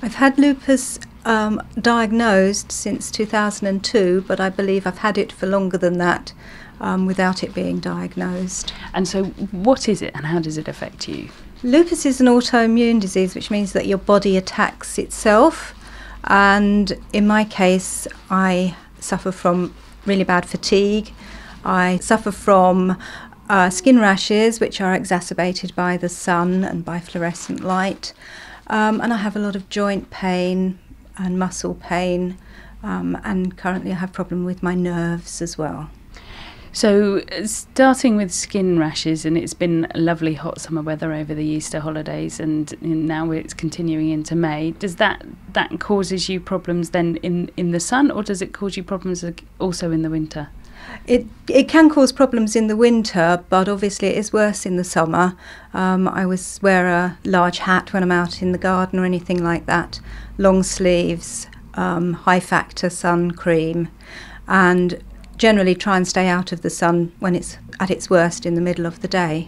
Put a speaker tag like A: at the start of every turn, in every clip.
A: I've had lupus diagnosed since 2002, but I believe I've had it for longer than that without it being diagnosed.
B: And so what is it and how does it affect you?
A: Lupus is an autoimmune disease, which means that your body attacks itself. And in my case, I suffer from really bad fatigue. I suffer from skin rashes, which are exacerbated by the sun and by fluorescent light. And I have a lot of joint pain and muscle pain. And currently I have a problem with my nerves as well.
B: So starting with skin rashes, and it's been lovely hot summer weather over the Easter holidays, and now it's continuing into May. Does that causes you problems then in the sun, or does it cause you problems also in the winter?
A: It can cause problems in the winter, but obviously it is worse in the summer. I always wear a large hat when I'm out in the garden or anything like that, long sleeves, high factor sun cream, and generally try and stay out of the sun when it's at its worst in the middle of the day.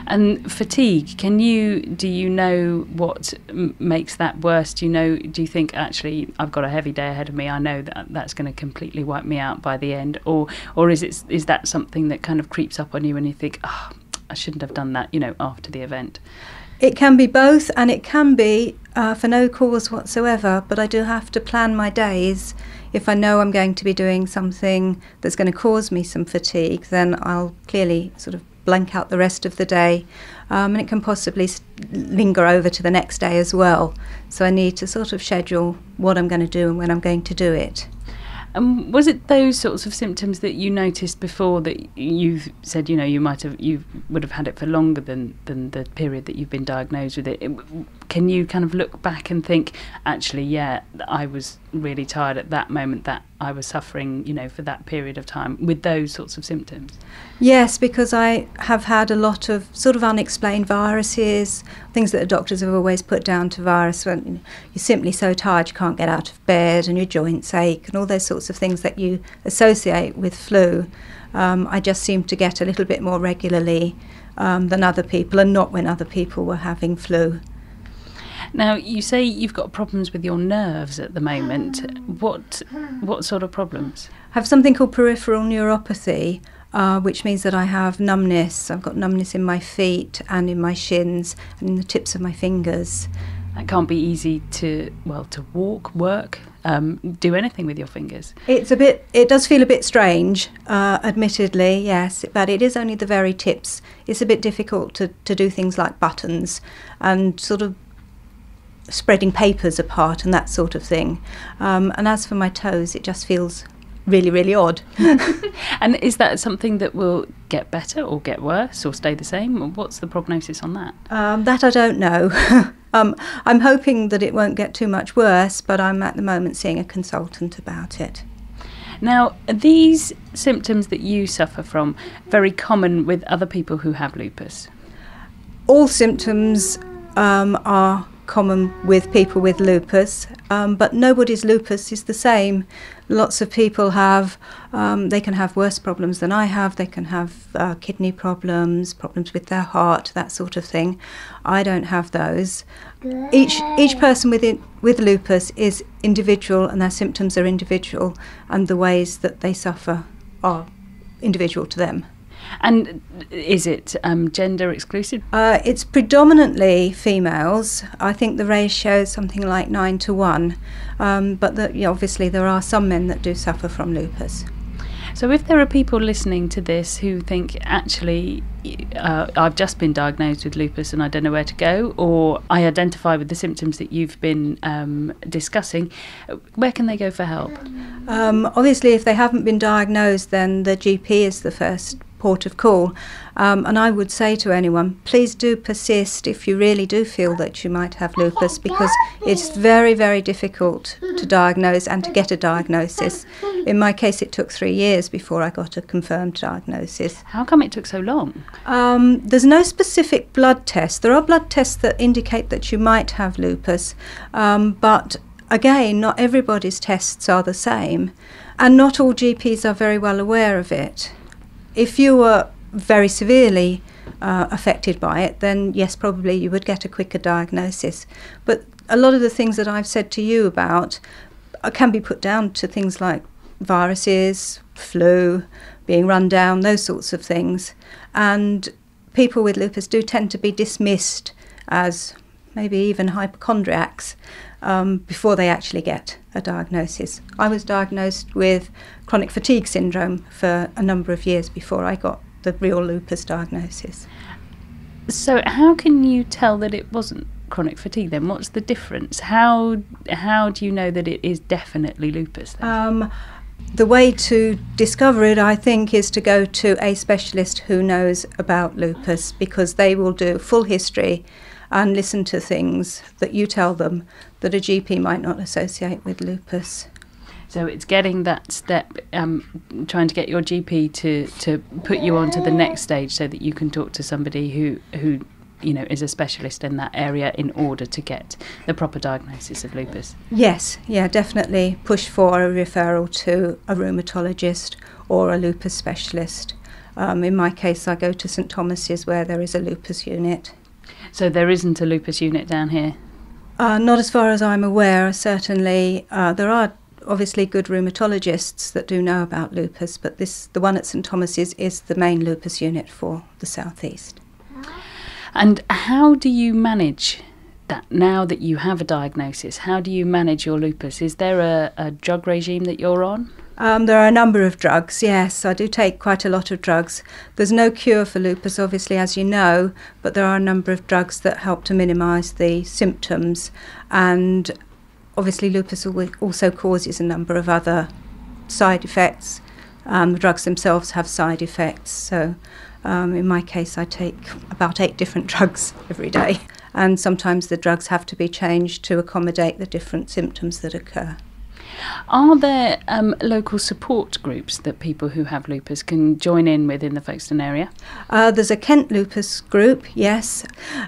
B: And fatigue, do you know what makes that worse? Do you think, actually, I've got a heavy day ahead of me, I know that's going to completely wipe me out by the end? Or is that something that kind of creeps up on you and you think, I shouldn't have done that, after the event?
A: It can be both, and it can be for no cause whatsoever, but I do have to plan my days. If I know I'm going to be doing something that's going to cause me some fatigue, then I'll clearly sort of blank out the rest of the day, and it can possibly linger over to the next day as well. So I need to sort of schedule what I'm going to do and when I'm going to do it.
B: Was it those sorts of symptoms that you noticed before that you've said, you would have had it for longer than the period that you've been diagnosed with it? Can you kind of look back and think, actually, yeah, I was really tired at that moment, that I was suffering, for that period of time with those sorts of symptoms? Yes,
A: because I have had a lot of sort of unexplained viruses, things that the doctors have always put down to virus, when you're simply so tired you can't get out of bed and your joints ache and all those sorts of things that you associate with flu. I just seem to get a little bit more regularly than other people, and not when other people were having flu.
B: Now, you say you've got problems with your nerves at the moment. What sort of problems?
A: I have something called peripheral neuropathy, which means that I have numbness. I've got numbness in my feet and in my shins and in the tips of my fingers.
B: That can't be easy to walk, work, do anything with your fingers.
A: It does feel a bit strange, admittedly, yes, but it is only the very tips. It's a bit difficult to do things like buttons and sort of spreading papers apart and that sort of thing. And as for my toes, it just feels really, really odd.
B: And is that something that will get better or get worse or stay the same? What's the prognosis on that?
A: That I don't know. I'm hoping that it won't get too much worse, but I'm at the moment seeing a consultant about it.
B: Now, are these symptoms that you suffer from very common with other people who have lupus?
A: All symptoms are common with people with lupus, but nobody's lupus is the same. Lots of people they can have worse problems than I have. They can have kidney problems with their heart, that sort of thing. I don't have those. Each person with lupus is individual, and their symptoms are individual, and the ways that they suffer are individual to them.
B: And is it gender exclusive?
A: It's predominantly females. I think the ratio is something like 9-1, but obviously there are some men that do suffer from lupus.
B: So if there are people listening to this who think, actually, I've just been diagnosed with lupus and I don't know where to go, or I identify with the symptoms that you've been discussing, where can they go for help?
A: Obviously, if they haven't been diagnosed, then the GP is the first port of call. And I would say to anyone, please do persist if you really do feel that you might have lupus, because it's very, very difficult to diagnose and to get a diagnosis. In my case, it took 3 years before I got a confirmed diagnosis.
B: How come it took so long?
A: There's no specific blood test. There are blood tests that indicate that you might have lupus, but again, not everybody's tests are the same, and not all GPs are very well aware of it. If you were very severely affected by it, then yes, probably you would get a quicker diagnosis. But a lot of the things that I've said to you about can be put down to things like viruses, flu, being run down, those sorts of things. And people with lupus do tend to be dismissed as maybe even hypochondriacs before they actually get a diagnosis. I was diagnosed with chronic fatigue syndrome for a number of years before I got the real lupus diagnosis.
B: So how can you tell that it wasn't chronic fatigue then? What's the difference? How do you know that it is definitely lupus then?
A: The way to discover it, I think, is to go to a specialist who knows about lupus, because they will do full history and listen to things that you tell them that a GP might not associate with lupus.
B: So it's getting that step, trying to get your GP to put you on to the next stage so that you can talk to somebody who is a specialist in that area in order to get the proper diagnosis of lupus.
A: Yes, yeah, definitely push for a referral to a rheumatologist or a lupus specialist. In my case, I go to St Thomas's, where there is a lupus unit.
B: So there isn't a lupus unit down here?
A: Not as far as I'm aware, certainly. There are obviously good rheumatologists that do know about lupus, but the one at St Thomas's is the main lupus unit for the South East.
B: And how do you manage that now that you have a diagnosis? How do you manage your lupus? Is there a drug regime that you're on?
A: There are a number of drugs, yes. I do take quite a lot of drugs. There's no cure for lupus, obviously, as you know, but there are a number of drugs that help to minimise the symptoms. And obviously lupus also causes a number of other side effects. The drugs themselves have side effects, so in my case I take about 8 different drugs every day, and sometimes the drugs have to be changed to accommodate the different symptoms that occur.
B: Are there local support groups that people who have lupus can join in with in the Folkestone area?
A: There's a Kent lupus group, yes,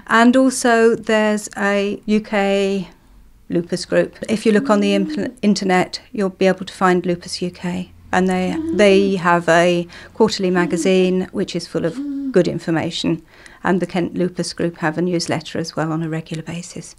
A: and also there's a UK lupus group. If you look on the internet, you'll be able to find Lupus UK. And they have a quarterly magazine which is full of good information, and the Kent Lupus Group have a newsletter as well on a regular basis.